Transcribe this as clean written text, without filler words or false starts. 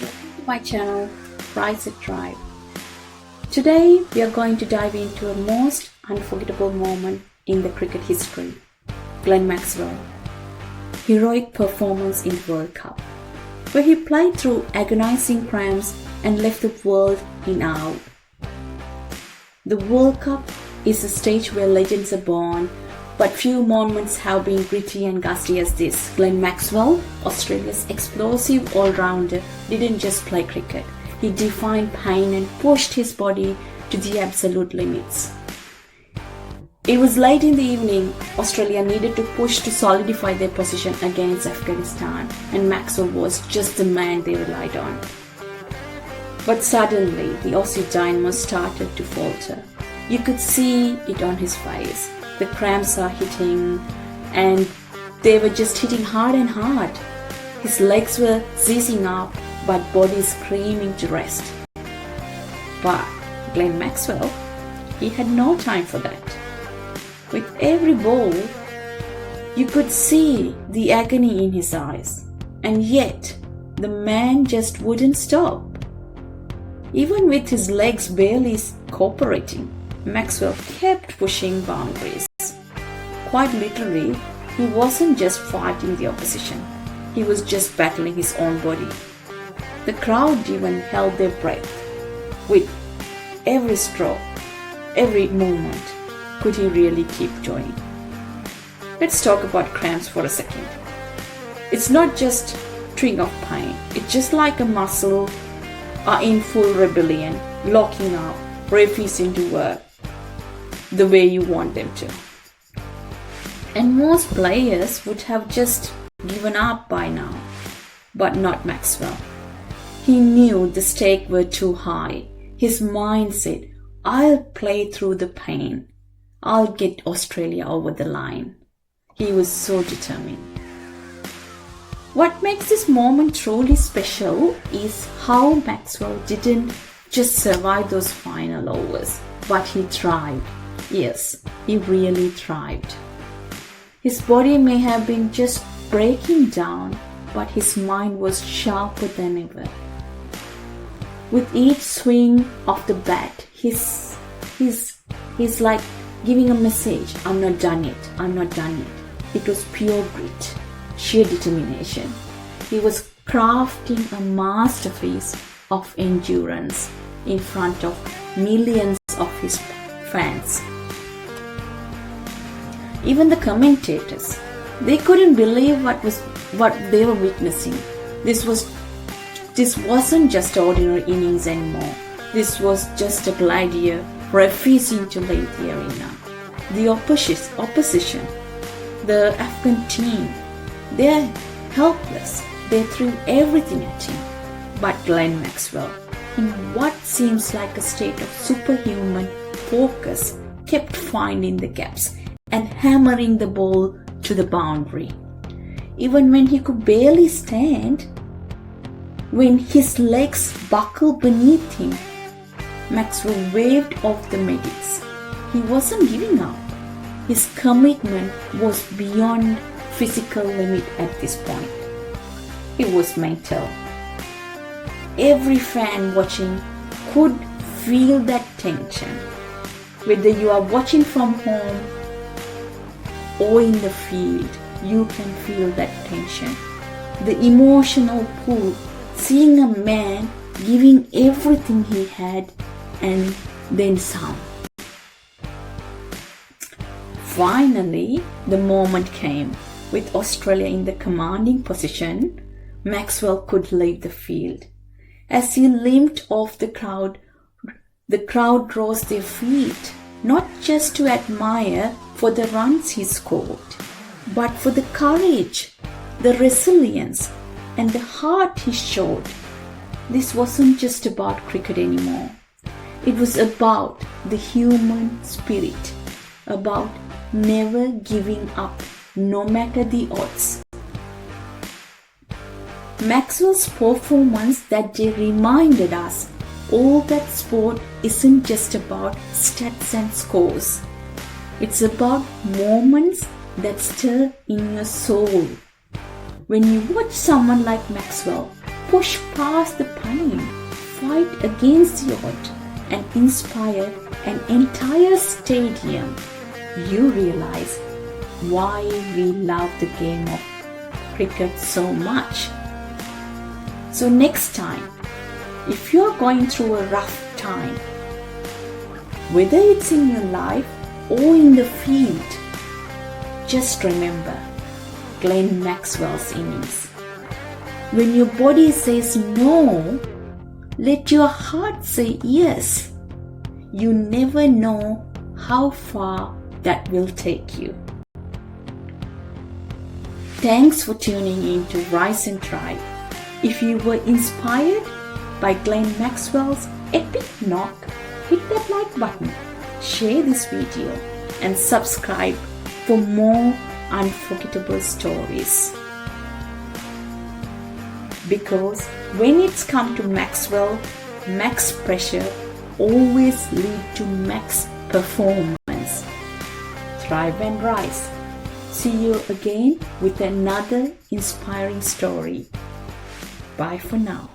Welcome to my channel, Rise and Thrive. Today we are going to dive into a most unforgettable moment in the cricket history. Glenn Maxwell. Heroic performance in the World Cup, where he played through agonizing cramps and left the world in awe. The World Cup is a stage where legends are born, but few moments have been gritty and ghastly as this. Glenn Maxwell, Australia's explosive all-rounder, didn't just play cricket. He defied pain and pushed his body to the absolute limits. It was late in the evening. Australia needed to push to solidify their position against Afghanistan, and Maxwell was just the man they relied on. But suddenly, the Aussie dynamo started to falter. You could see it on his face. The cramps are hitting, and they were just hitting hard and hard. His legs were seizing up, but body screaming to rest. But Glenn Maxwell, he had no time for that. With every ball, you could see the agony in his eyes, and yet the man just wouldn't stop. Even with his legs barely cooperating, Maxwell kept pushing boundaries. Quite literally, he wasn't just fighting the opposition, he was just battling his own body. The crowd even held their breath. With every stroke, every movement, could he really keep going? Let's talk about cramps for a second. It's not just twinge of pain, it's just like a muscle are in full rebellion, locking up, refusing to work the way you want them to. And most players would have just given up by now, but not Maxwell. He knew the stakes were too high. His mind said, I'll play through the pain. I'll get Australia over the line. He was so determined. What makes this moment truly special is how Maxwell didn't just survive those final overs, but he thrived. Yes, he really thrived. His body may have been just breaking down, but his mind was sharper than ever. With each swing of the bat, he's like giving a message, I'm not done yet, I'm not done yet. It was pure grit, sheer determination. He was crafting a masterpiece of endurance in front of millions of his fans. Even the commentators, they couldn't believe what they were witnessing. This wasn't just ordinary innings anymore. This was just a gladiator refusing to leave the arena. The opposition, the Afghan team, they're helpless. They threw everything at him. But Glenn Maxwell, in what seems like a state of superhuman focus, kept finding the gaps and hammering the ball to the boundary. Even when he could barely stand, when his legs buckled beneath him, Maxwell waved off the medics. He wasn't giving up. His commitment was beyond physical limit at this point. It was mental. Every fan watching could feel that tension. Whether you are watching from home or in the field, you can feel that tension. The emotional pull, seeing a man giving everything he had and then some. Finally, the moment came. With Australia in the commanding position, Maxwell could leave the field. As he limped off the crowd rose their feet, not just to admire for the runs he scored, but for the courage, the resilience, and the heart he showed. This wasn't just about cricket anymore. It was about the human spirit, about never giving up, no matter the odds. Maxwell's performance that day reminded us all that sport isn't just about stats and scores. It's about moments that stir in your soul. When you watch someone like Maxwell, push past the pain, fight against the odds, and inspire an entire stadium, you realize why we love the game of cricket so much. So next time, if you're going through a rough time, whether it's in your life or in the field, just remember Glenn Maxwell's innings. When your body says no, let your heart say yes. You never know how far that will take you. Thanks for tuning in to Rise and Thrive. If you were inspired by Glenn Maxwell's epic knock, hit that like button, share this video, and subscribe for more unforgettable stories. Because when it's come to Maxwell, max pressure always lead to max performance. Thrive and rise. See you again with another inspiring story. Bye for now.